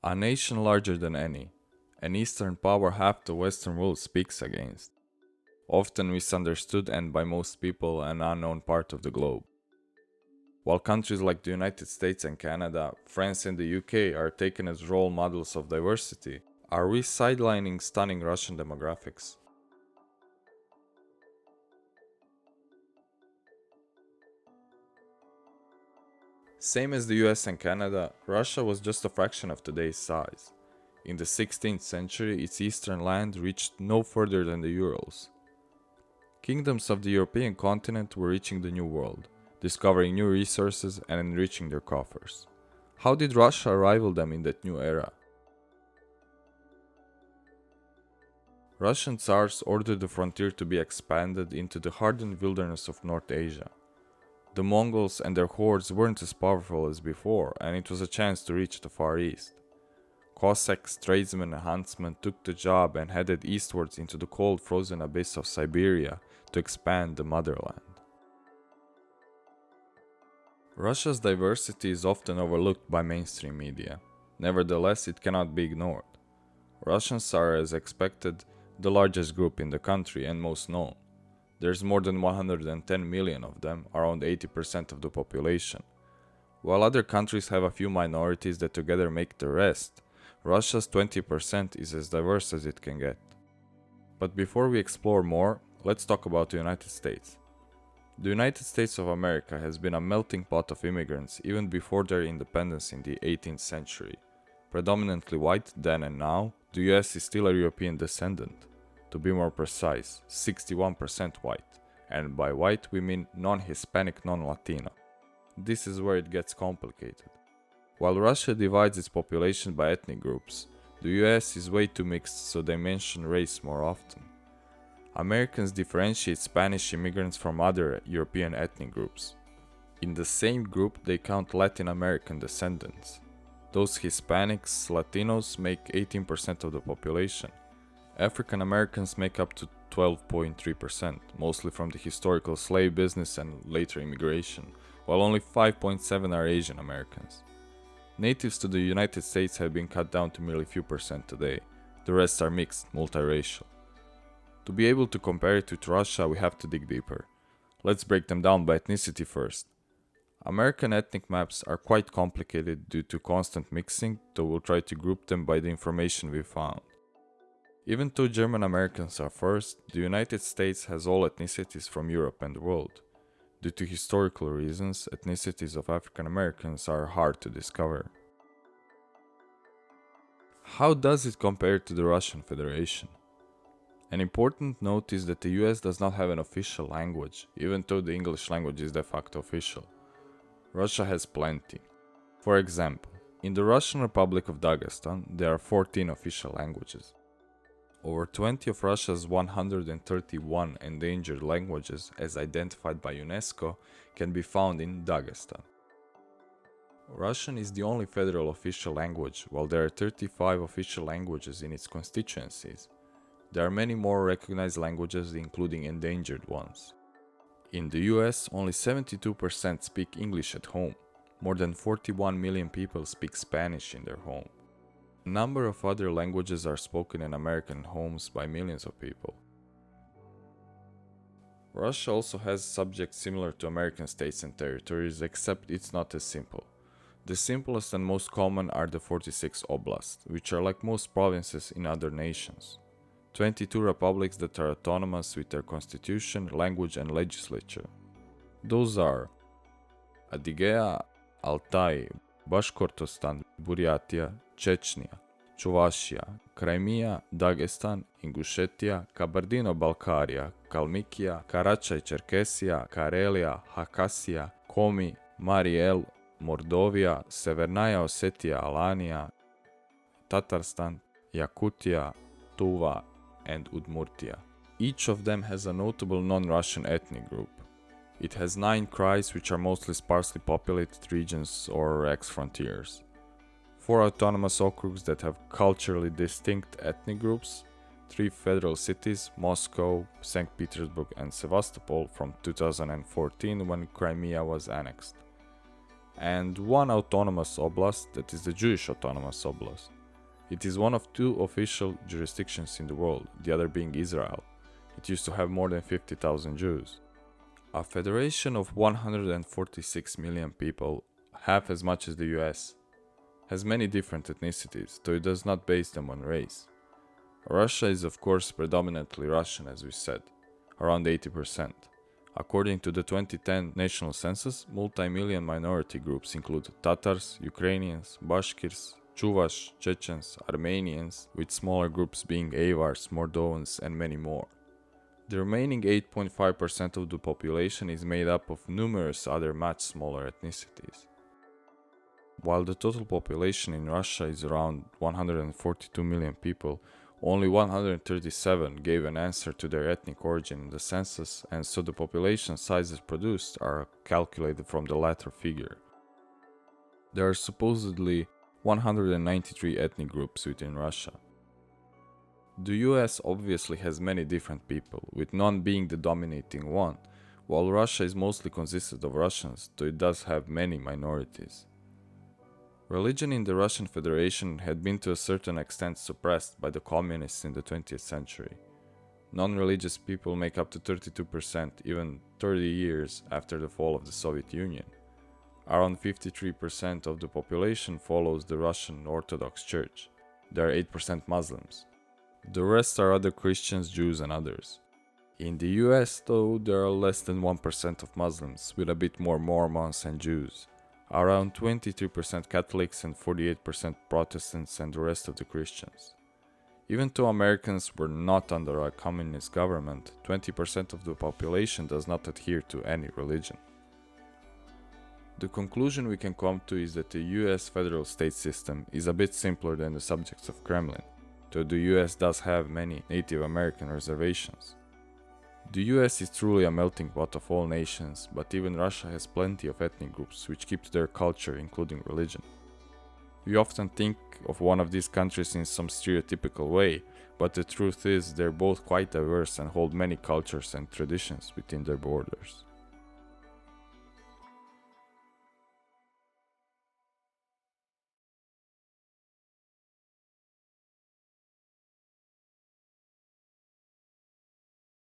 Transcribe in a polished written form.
A nation larger than any, an Eastern power half the Western world speaks against, often misunderstood and by most people an unknown part of the globe. While countries like the United States and Canada, France and the UK are taken as role models of diversity, are we sidelining stunning Russian demographics? Same as the US and Canada, Russia was just a fraction of today's size. In the 16th century, its eastern land reached no further than the Urals. Kingdoms of the European continent were reaching the New World, discovering new resources and enriching their coffers. How did Russia rival them in that new era? Russian Tsars ordered the frontier to be expanded into the hardened wilderness of North Asia. The Mongols and their hordes weren't as powerful as before, and it was a chance to reach the Far East. Cossacks, tradesmen, and huntsmen took the job and headed eastwards into the cold frozen abyss of Siberia to expand the motherland. Russia's diversity is often overlooked by mainstream media. Nevertheless, it cannot be ignored. Russians are, as expected, the largest group in the country and most known. There's more than 110 million of them, around 80% of the population. While other countries have a few minorities that together make the rest, Russia's 20% is as diverse as it can get. But before we explore more, let's talk about the United States. The United States of America has been a melting pot of immigrants even before their independence in the 18th century. Predominantly white then and now, the US is still a European descendant. To be more precise, 61% white, and by white we mean non-Hispanic, non-Latino. This is where it gets complicated. While Russia divides its population by ethnic groups, the US is way too mixed, so they mention race more often. Americans differentiate Spanish immigrants from other European ethnic groups. In the same group, they count Latin American descendants. Those Hispanics, Latinos make 18% of the population. African Americans make up to 12.3%, mostly from the historical slave business and later immigration, while only 5.7% are Asian Americans. Natives to the United States have been cut down to merely few percent today. The rest are mixed, multiracial. To be able to compare it with Russia, we have to dig deeper. Let's break them down by ethnicity first. American ethnic maps are quite complicated due to constant mixing, so we'll try to group them by the information we found. Even though German Americans are first, the United States has all ethnicities from Europe and the world. Due to historical reasons, ethnicities of African Americans are hard to discover. How does it compare to the Russian Federation? An important note is that the US does not have an official language, even though the English language is de facto official. Russia has plenty. For example, in the Russian Republic of Dagestan, there are 14 official languages. Over 20 of Russia's 131 endangered languages, as identified by UNESCO, can be found in Dagestan. Russian is the only federal official language, while there are 35 official languages in its constituencies. There are many more recognized languages, including endangered ones. In the US, only 72% speak English at home. More than 41 million people speak Spanish in their home. A number of other languages are spoken in American homes by millions of people. Russia also has subjects similar to American states and territories, except it's not as simple. The simplest and most common are the 46 oblasts, which are like most provinces in other nations. 22 republics that are autonomous with their constitution, language and legislature. Those are Adygea, Altai, Bashkortostan, Buryatia, Chechnya, Chuvashia, Crimea, Dagestan, Ingushetia, Kabardino-Balkaria, Kalmykia, Karachay-Cherkessia, Karelia, Khakassia, Komi, Mariel, Mordovia, Severnaya Ossetia, Alania, Tatarstan, Yakutia, Tuva, and Udmurtia. Each of them has a notable non-Russian ethnic group. It has 9 krais, which are mostly sparsely populated regions or ex-frontiers. 4 autonomous okrugs that have culturally distinct ethnic groups, 3 federal cities, Moscow, St. Petersburg and Sevastopol from 2014 when Crimea was annexed. and one autonomous oblast, that is the Jewish Autonomous Oblast. It is one of two official jurisdictions in the world, the other being Israel. It used to have more than 50,000 Jews. A federation of 146 million people, half as much as the US, has many different ethnicities, though it does not base them on race. Russia is of course predominantly Russian, as we said, around 80%. According to the 2010 national census, multi-million minority groups include Tatars, Ukrainians, Bashkirs, Chuvash, Chechens, Armenians, with smaller groups being Avars, Moldovans, and many more. The remaining 8.5% of the population is made up of numerous other much smaller ethnicities. While the total population in Russia is around 142 million people, only 137 gave an answer to their ethnic origin in the census, and so the population sizes produced are calculated from the latter figure. There are supposedly 193 ethnic groups within Russia. The US obviously has many different people, with none being the dominating one, while Russia is mostly consisted of Russians, though it does have many minorities. Religion in the Russian Federation had been to a certain extent suppressed by the communists in the 20th century. Non-religious people make up to 32%, even 30 years after the fall of the Soviet Union. Around 53% of the population follows the Russian Orthodox Church. There are 8% Muslims. The rest are other Christians, Jews, and others. In the US, though, there are less than 1% of Muslims, with a bit more Mormons and Jews. Around 23% Catholics and 48% Protestants and the rest of the Christians. Even though Americans were not under a communist government, 20% of the population does not adhere to any religion. The conclusion we can come to is that the US federal state system is a bit simpler than the subjects of Kremlin, though the US does have many Native American reservations. The US is truly a melting pot of all nations, but even Russia has plenty of ethnic groups which keep to their culture, including religion. We often think of one of these countries in some stereotypical way, but the truth is they're both quite diverse and hold many cultures and traditions within their borders.